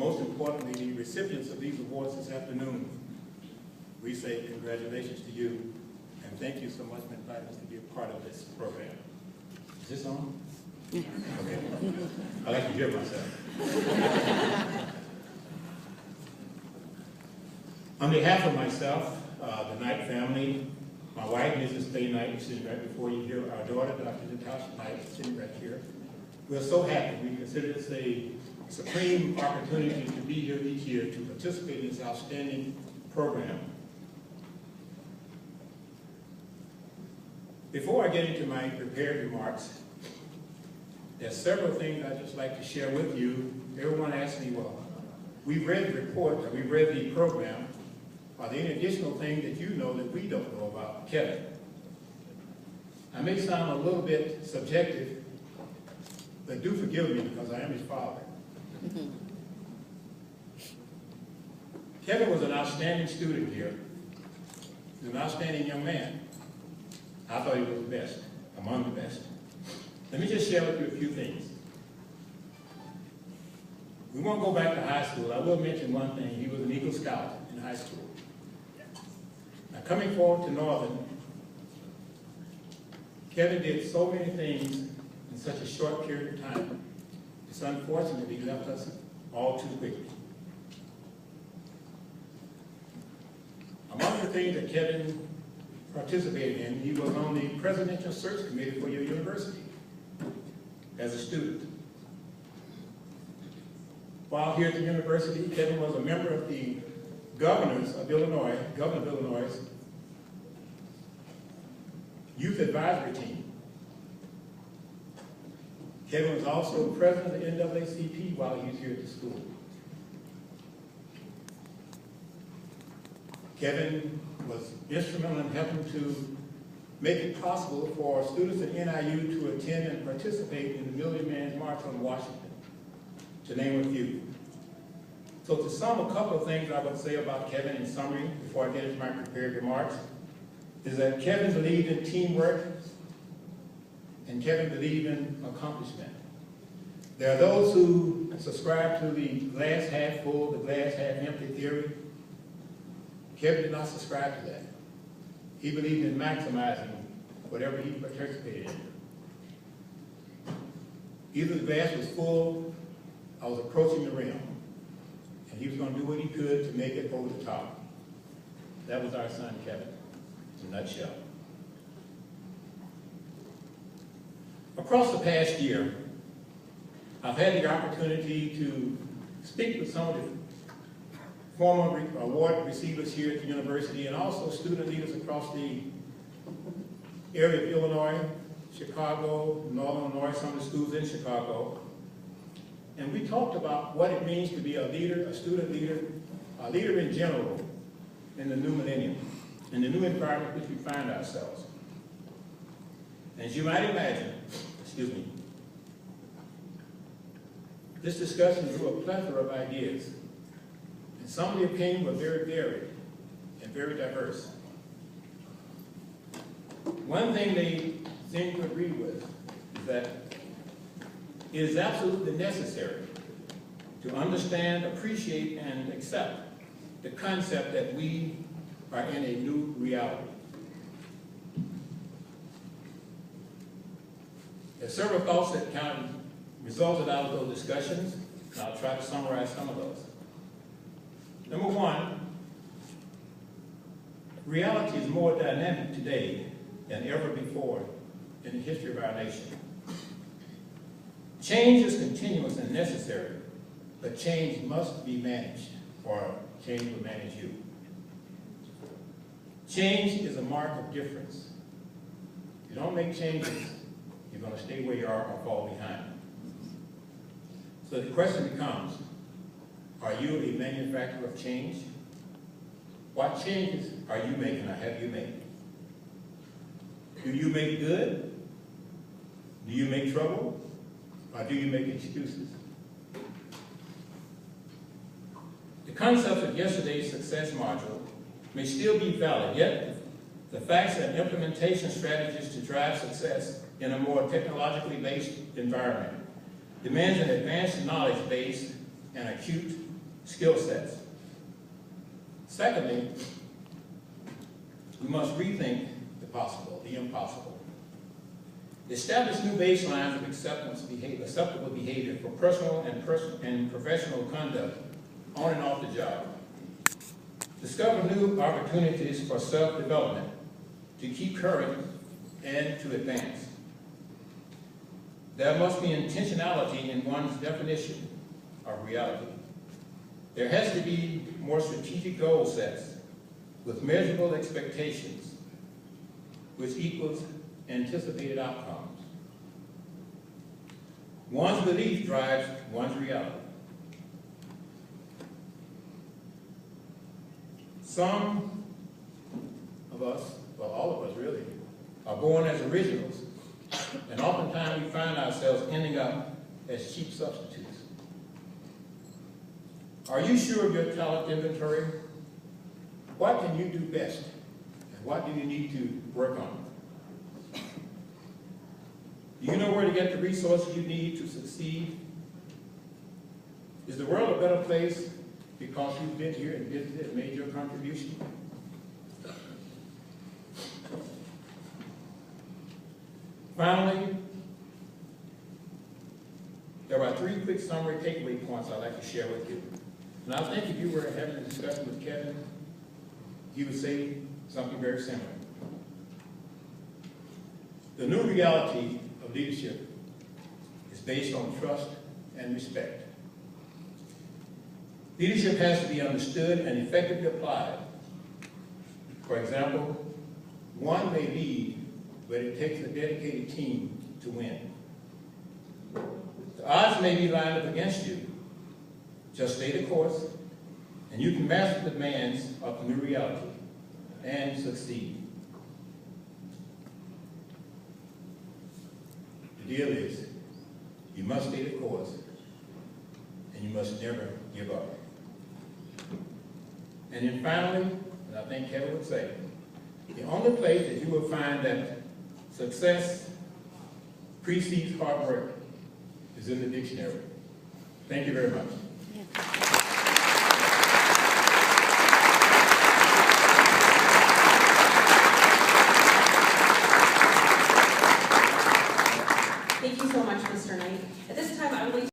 most importantly, the recipients of these awards this afternoon, we say congratulations to you, and thank you so much for inviting us to be a part of this program. Is this on? Okay. I like to hear myself. On behalf of myself, the Knight family, my wife, Mrs. Faye Knight, who's sitting right before you here, our daughter, Dr. Natasha Knight, sitting right here. We're so happy. We consider this a supreme opportunity to be here each year to participate in this outstanding program. Before I get into my prepared remarks, there's several things I'd just like to share with you. Everyone asks me, well, we've read the report, or we've read the program. Are there any additional things that you know that we don't know about Kevin? I may sound a little bit subjective, but do forgive me because I am his father. Kevin was an outstanding student here. He was an outstanding young man. I thought he was the best, among the best. Let me just share with you a few things. We won't go back to high school. I will mention one thing. He was an Eagle Scout in high school. Now, coming forward to Northern, Kevin did so many things in such a short period of time. It's unfortunate he left us all too quickly. Among the things that Kevin participated in, he was on the Presidential Search Committee for your university as a student. While here at the university, Kevin was a member of the governors of Illinois, Governor of Illinois' Youth Advisory Team. Kevin was also president of the NAACP while he was here at the school. Kevin was instrumental in helping to make it possible for students at NIU to attend and participate in the Million Man March on Washington, to name a few. So to sum a couple of things I would say about Kevin in summary before I get into my prepared remarks, is that Kevin believed in teamwork and Kevin believed in accomplishment. There are those who subscribe to the glass half full, the glass half empty theory. Kevin did not subscribe to that. He believed in maximizing whatever he participated in. Either the glass was full, I was approaching the rim, and he was going to do what he could to make it over the top. That was our son, Kevin, in a nutshell. Across the past year, I've had the opportunity to speak with some of the former award receivers here at the university and also student leaders across the area of Illinois, Chicago, Northern Illinois, some of the schools in Chicago. And we talked about what it means to be a leader, a student leader, a leader in general in the new millennium, in the new environment in which we find ourselves. As you might imagine, this discussion drew a plethora of ideas. And some of the opinions were very varied and very diverse. One thing they seem to agree with is that it is absolutely necessary to understand, appreciate, and accept the concept that we are in a new reality. There's several thoughts that kind of resulted out of those discussions, and I'll try to summarize some of those. Number one, reality is more dynamic today than ever before in the history of our nation. Change is continuous and necessary, but change must be managed, or change will manage you. Change is a mark of difference. If you don't make changes, you're going to stay where you are or fall behind. So the question becomes, are you a manufacturer of change? What changes are you making or have you made? Do you make good? Do you make trouble? Or do you make excuses? The concepts of yesterday's success module may still be valid, yet the facts and implementation strategies to drive success in a more technologically based environment demands an advanced knowledge base and acute skill sets. Secondly, we must rethink the impossible. Establish new baselines of acceptable behavior for personal and professional conduct on and off the job. Discover new opportunities for self-development to keep current and to advance. There must be intentionality in one's definition of reality. There has to be more strategic goal sets with measurable expectations, which equals anticipated outcomes. One's belief drives one's reality. Some of us, well, all of us really, are born as originals, and oftentimes we find ourselves ending up as cheap substitutes. Are you sure of your talent inventory? What can you do best, and what do you need to work on? Do you know where to get the resources you need to succeed? Is the world a better place because you've been here and visited and made your contribution? Finally, there are 3 quick summary takeaway points I'd like to share with you. And I think if you were having a discussion with Kevin, he would say something very similar. The new reality of leadership is based on trust and respect. Leadership has to be understood and effectively applied. For example, one may lead, but it takes a dedicated team to win. The odds may be lined up against you. Just stay the course, and you can master the demands of the new reality and succeed. The deal is, you must stay the course, and you must never give up. And then finally, and I think Kevin would say, the only place that you will find that success precedes hard work is in the dictionary. Thank you very much.